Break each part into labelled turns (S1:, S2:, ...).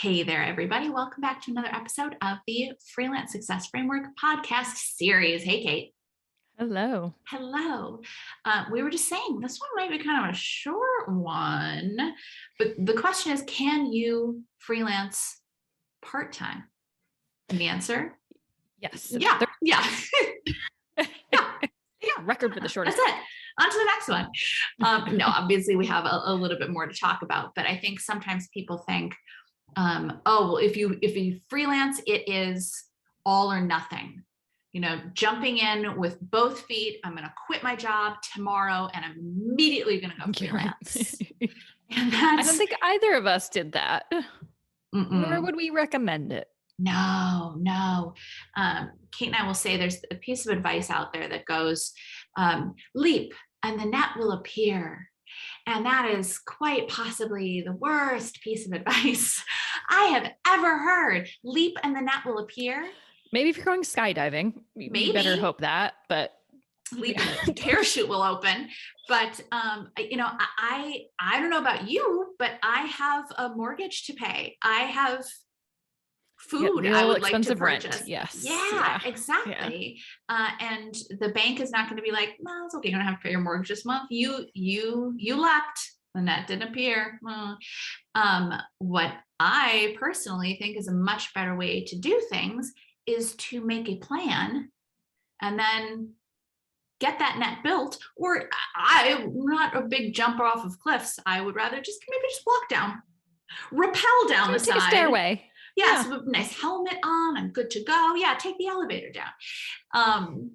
S1: Hey there, everybody. Welcome back to another episode of the Freelance Success Framework podcast series. Hey, Kate.
S2: Hello.
S1: Hello. We were just saying this one might be kind of a short one, but the question is, can you freelance part-time? And the answer?
S2: Yes.
S1: Yeah. Yeah.
S2: Record for the shortest.
S1: That's it. On to the next one. No, obviously we have a little bit more to talk about, but I think sometimes people think, well, if you freelance, it is all or nothing. Jumping in with both feet. I'm going to quit my job tomorrow, and I'm immediately going to go freelance.
S2: And I don't think either of us did that. Nor would we recommend it.
S1: No. Kate and I will say there's a piece of advice out there that goes, leap and the net will appear. And that is quite possibly the worst piece of advice I have ever heard. Leap and the net will appear.
S2: Maybe if you're going skydiving, you better hope that, but
S1: leap and the parachute will open. But, I don't know about you, but I have a mortgage to pay. I have food I would like to purchase.
S2: Rent. Yes.
S1: Yeah, exactly. Yeah. And the bank is not going to be like, no, it's okay. You don't have to pay your mortgage this month. You leapt, the net didn't appear. What I personally think is a much better way to do things is to make a plan and then get that net built. Or I'm not a big jumper off of cliffs. I would rather just walk down, rappel down the side.
S2: Take a stairway.
S1: Yeah, so nice helmet on, I'm good to go. Yeah, take the elevator down.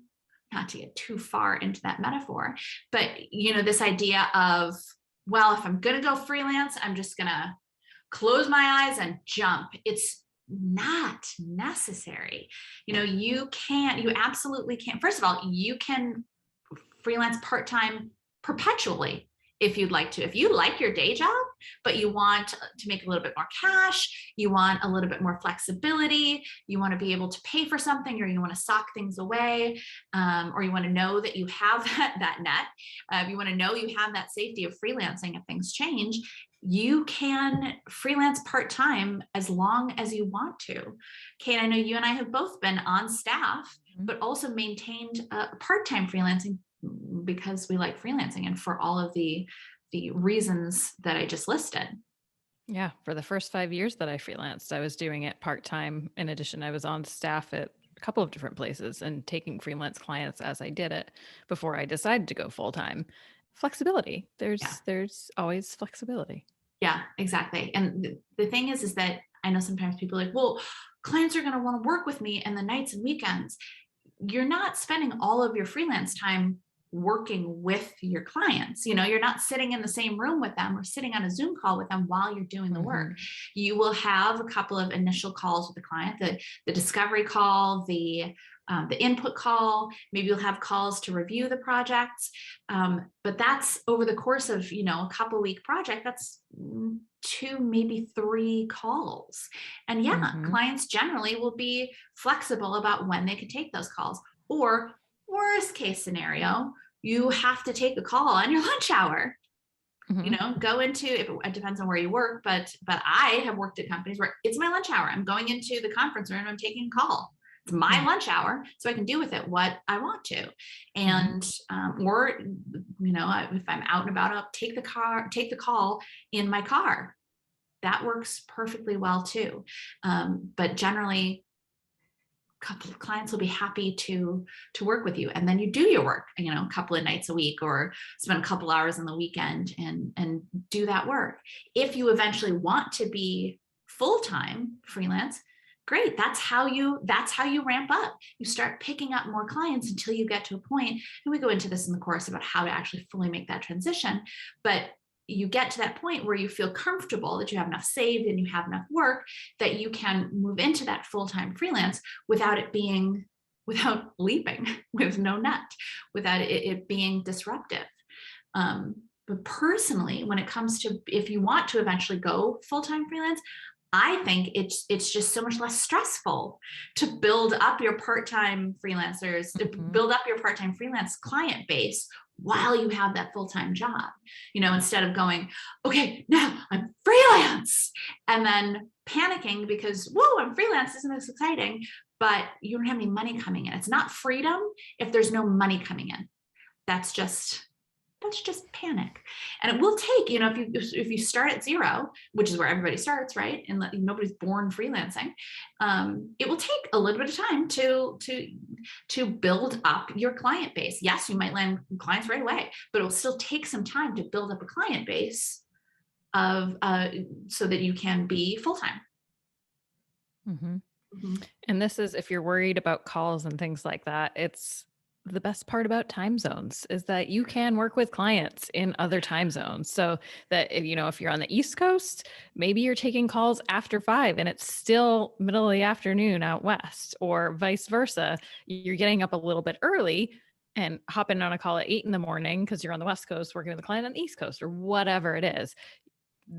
S1: Not to get too far into that metaphor, but this idea of, well, if I'm gonna go freelance, I'm just gonna close my eyes and jump. It's not necessary. You absolutely can't. First of all, you can freelance part-time perpetually. If you'd like to, if you like your day job, but you want to make a little bit more cash, you want a little bit more flexibility, you want to be able to pay for something, or you want to sock things away, or you want to know that you have that net, you want to know you have that safety of freelancing if things change, you can freelance part-time as long as you want to. Kate, I know you and I have both been on staff, but also maintained part-time freelancing because we like freelancing and for all of the reasons that I just listed.
S2: Yeah. For the first 5 years that I freelanced, I was doing it part-time. In addition, I was on staff at a couple of different places and taking freelance clients as I did it before I decided to go full-time. Flexibility. There's always flexibility.
S1: Yeah, exactly. And the thing is that I know sometimes people are like, well, clients are going to want to work with me in the nights and weekends. You're not spending all of your freelance time working with your clients. You're not sitting in the same room with them or sitting on a Zoom call with them while you're doing the work. You will have a couple of initial calls with the client, the discovery call, the input call. Maybe you'll have calls to review the projects. But that's over the course of, a couple week project, that's 2, maybe 3 calls. And clients generally will be flexible about when they can take those calls. Or worst case scenario, you have to take a call on your lunch hour. Go into, it depends on where you work, but I have worked at companies where it's my lunch hour. I'm going into the conference room, I'm taking a call. It's my lunch hour, so I can do with it what I want to. And, or, if I'm out and about, I'll take the call in my car. That works perfectly well too. But generally, a couple of clients will be happy to work with you. And then you do your work, a couple of nights a week, or spend a couple hours on the weekend and do that work. If you eventually want to be full-time freelance, great. That's how you ramp up. You start picking up more clients until you get to a point, and we go into this in the course about how to actually fully make that transition. But you get to that point where you feel comfortable that you have enough saved and you have enough work that you can move into that full-time freelance without leaping, with no net, without it being disruptive. But personally, when it comes to, if you want to eventually go full-time freelance, I think it's just so much less stressful to build up your part-time freelancers, to build up your part-time freelance client base while you have that full-time job, instead of going, okay, now I'm freelance, and then panicking because, whoa, I'm freelance, isn't this exciting? But you don't have any money coming in. It's not freedom if there's no money coming in. That's just panic. And it will take, if you start at zero, which is where everybody starts, right? And nobody's born freelancing. It will take a little bit of time to build up your client base. Yes, you might land clients right away, but it will still take some time to build up a client base of so that you can be full-time.
S2: Mm-hmm. Mm-hmm. And this is, if you're worried about calls and things like that, it's the best part about time zones is that you can work with clients in other time zones. So that, if you're on the East Coast, maybe you're taking calls after 5 and it's still middle of the afternoon out West, or vice versa. You're getting up a little bit early and hopping on a call at 8 in the morning because you're on the West Coast working with a client on the East Coast, or whatever it is.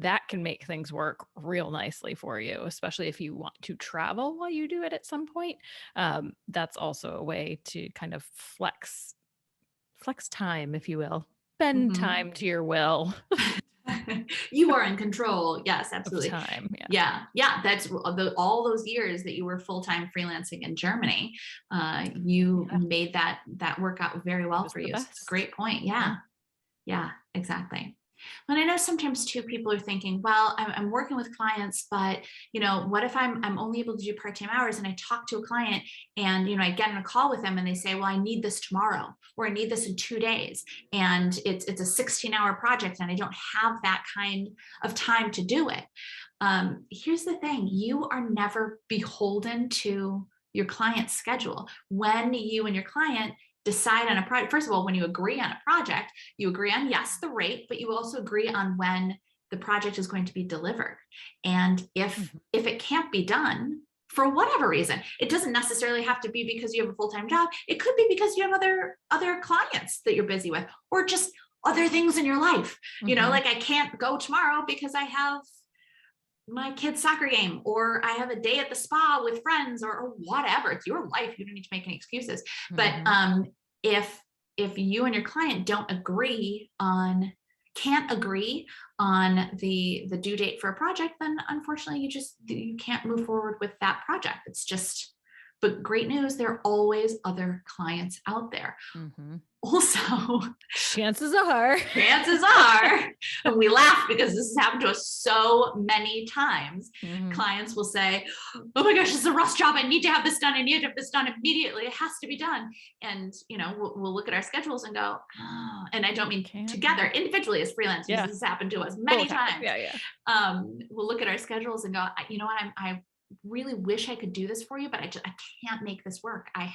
S2: That can make things work real nicely for you, especially if you want to travel while you do it at some point. That's also a way to kind of flex time, if you will, bend time to your will.
S1: You are in control. Yes, absolutely.
S2: Of time.
S1: Yeah. That's all those years that you were full-time freelancing in Germany. You made that work out very well for you. So it's a great point. Yeah, exactly. And I know sometimes too, people are thinking, well, I'm working with clients, but what if I'm only able to do part-time hours, and I talk to a client and, I get in a call with them and they say, well, I need this tomorrow, or I need this in 2 days. And it's a 16-hour project and I don't have that kind of time to do it. Here's the thing. You are never beholden to your client's schedule. When you and your client decide on a project, first of all, when you agree on a project, you agree on, yes, the rate, but you also agree on when the project is going to be delivered. And if it can't be done for whatever reason, it doesn't necessarily have to be because you have a full-time job. It could be because you have other clients that you're busy with, or just other things in your life. Like I can't go tomorrow because I have my kid's soccer game, or I have a day at the spa with friends, or whatever. It's your life. You don't need to make any excuses. But if you and your client can't agree on the due date for a project, then unfortunately you can't move forward with that project. It's just, but great news, there are always other clients out there. Also,
S2: chances are,
S1: and we laugh because this has happened to us so many times. Clients will say, oh my gosh, this is a rush job. I need to have this done. I need to have this done immediately. It has to be done. And, we'll look at our schedules and go, oh, and I don't mean together, individually as freelancers. This has happened to us many times. We'll look at our schedules and go, you know what, I really wish I could do this for you, but I can't make this work. I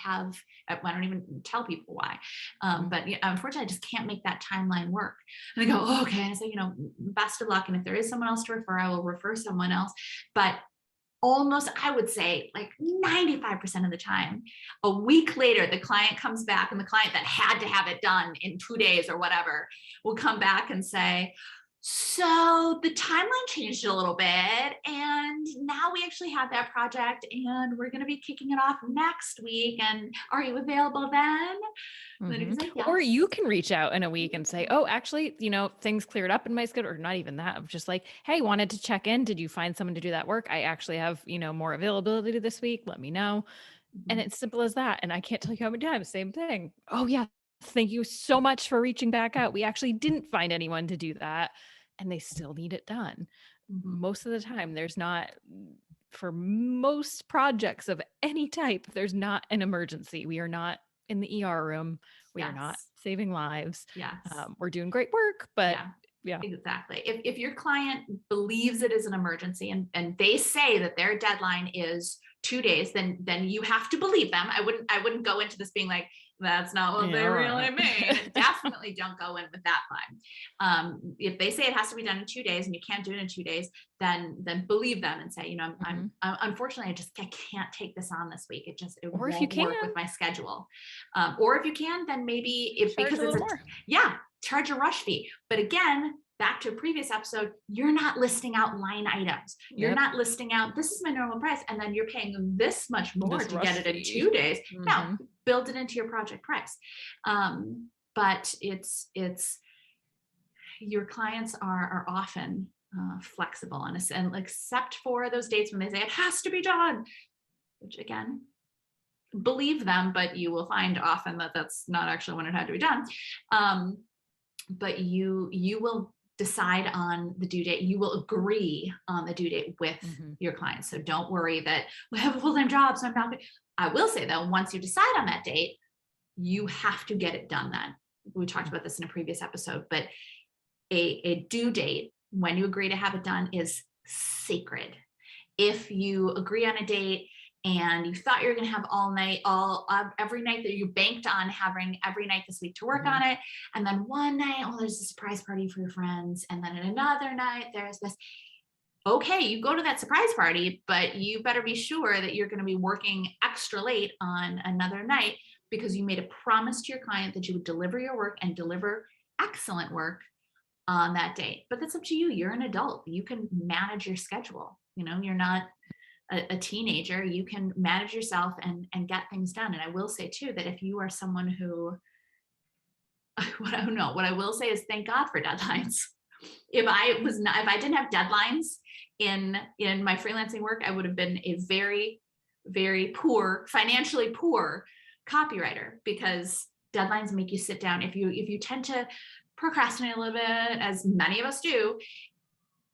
S1: don't even tell people why. But unfortunately, I just can't make that timeline work. And they go, oh, okay. And I say, best of luck. And if there is someone else to refer, I will refer someone else. But almost, I would say like 95% of the time, a week later, the client comes back, and the client that had to have it done in 2 days or whatever will come back and say, so the timeline changed a little bit, and now we actually have that project, and we're going to be kicking it off next week. And are you available then? Like, yes.
S2: Or you can reach out in a week and say, oh, actually, things cleared up in my schedule, or not even that. I'm just like, hey, wanted to check in. Did you find someone to do that work? I actually have, more availability this week. Let me know. And it's simple as that. And I can't tell you how many times, same thing. Oh yeah, thank you so much for reaching back out. We actually didn't find anyone to do that, and they still need it done. Most of the time, there's not, for most projects of any type, there's not an emergency. We are not in the ER room. We are not saving lives. We're doing great work, but
S1: exactly. If your client believes it is an emergency, and they say that their deadline is 2 days, then you have to believe them. I wouldn't go into this being like, that's not what they really mean. Definitely don't go in with that vibe. If they say it has to be done in 2 days and you can't do it in 2 days, then believe them and say, I'm unfortunately, I can't take this on this week. It won't work with my schedule. Or if you can, then maybe because it's charge a rush fee. But again, back to a previous episode, you're not listing out line items. You're not listing out, this is my normal price, and then you're paying them this much more to get it in 2 days. Now, build it into your project price. But it's your clients are often flexible and except for those dates when they say it has to be done, which again, believe them, but you will find often that that's not actually when it had to be done. But you will decide on the due date. You will agree on the due date with your clients. So don't worry that we have a full-time job, so I'm not. I will say though, once you decide on that date, you have to get it done then. We talked about this in a previous episode, but a due date, when you agree to have it done, is sacred. If you agree on a date and you thought you were going to have every night that you banked on having every night this week to work on it, and then one night, there's a surprise party for your friends, and then another night there's this. Okay, you go to that surprise party, but you better be sure that you're going to be working extra late on another night, because you made a promise to your client that you would deliver your work and deliver excellent work on that date. But that's up to you. You're an adult. You can manage your schedule. You're not a teenager. You can manage yourself and get things done. And I will say too, that if you are someone who, what I will say is thank God for deadlines. If I didn't have deadlines in my freelancing work, I would have been a very, very financially poor copywriter, because deadlines make you sit down. If you tend to procrastinate a little bit, as many of us do,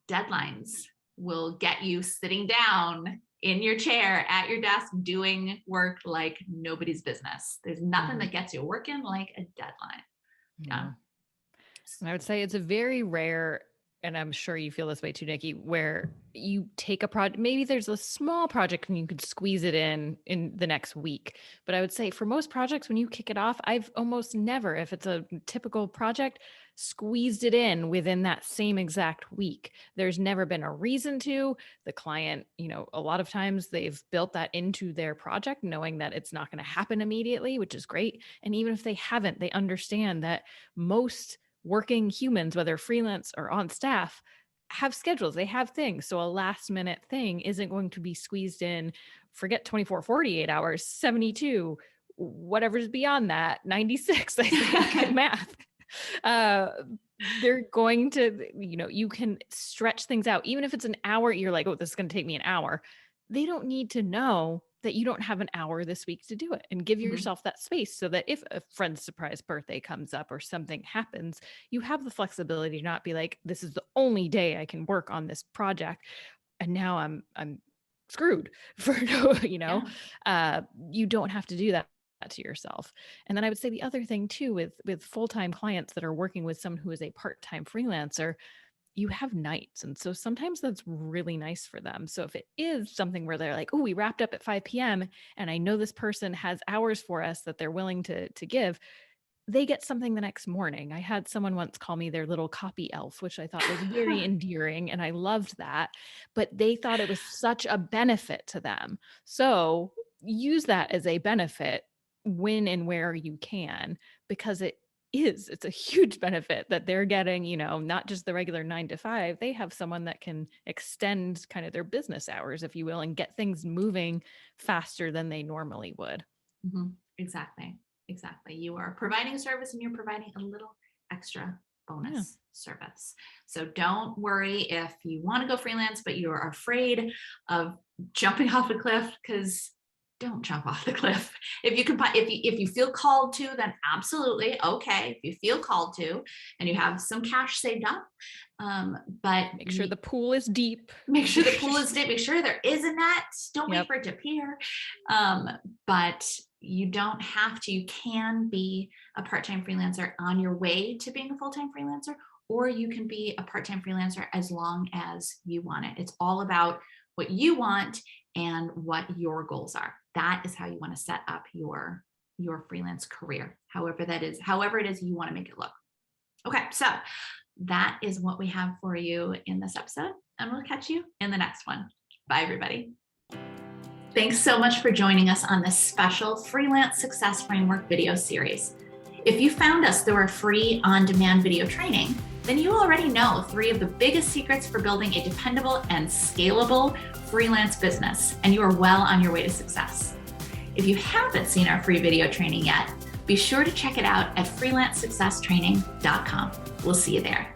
S1: deadlines will get you sitting down in your chair at your desk doing work like nobody's business. There's nothing that gets you working like a deadline. Yeah.
S2: And I would say it's a very rare, and I'm sure you feel this way too, Nikki, where you take a project, maybe there's a small project and you could squeeze it in the next week. But I would say for most projects, when you kick it off, I've almost never, if it's a typical project, squeezed it in within that same exact week. There's never been a reason to. The client, a lot of times they've built that into their project, knowing that it's not going to happen immediately, which is great. And even if they haven't, they understand that most working humans, whether freelance or on staff, have schedules, they have things. So a last minute thing isn't going to be squeezed in, forget 24, 48 hours, 72, whatever's beyond that, 96, I think, good math. They're going to, you can stretch things out. Even if it's an hour, you're like, oh, this is going to take me an hour. They don't need to know that you don't have an hour this week to do it, and give yourself that space so that if a friend's surprise birthday comes up or something happens, you have the flexibility to not be like, this is the only day I can work on this project, and now I'm screwed for you don't have to do that to yourself. And then I would say the other thing too, with full-time clients that are working with someone who is a part-time freelancer, you have nights. And so sometimes that's really nice for them. So if it is something where they're like, oh, we wrapped up at 5 p.m. and I know this person has hours for us that they're willing to give, they get something the next morning. I had someone once call me their little copy elf, which I thought was very endearing. And I loved that, but they thought it was such a benefit to them. So use that as a benefit when and where you can, because it's a huge benefit that they're getting, not just the regular 9 to 5. They have someone that can extend kind of their business hours, if you will, and get things moving faster than they normally would.
S1: Exactly. You are providing a service and you're providing a little extra bonus service. So don't worry if you want to go freelance, but you're afraid of jumping off a cliff, because don't jump off the cliff. If you feel called to, then absolutely okay. If you feel called to and you have some cash saved up, but
S2: make sure the pool is deep.
S1: Make sure the pool is deep. Make sure there is a net. Don't wait for it to appear. But you don't have to. You can be a part-time freelancer on your way to being a full-time freelancer, or you can be a part-time freelancer as long as you want it. It's all about what you want and what your goals are. That is how you want to set up your freelance career, however it is you want to make it look. Okay, so that is what we have for you in this episode, and we'll catch you in the next one. Bye, everybody. Thanks so much for joining us on this special Freelance Success Framework video series. If you found us through our free on-demand video training, then you already know 3 of the biggest secrets for building a dependable and scalable freelance business, and you are well on your way to success. If you haven't seen our free video training yet, be sure to check it out at freelancesuccesstraining.com. We'll see you there.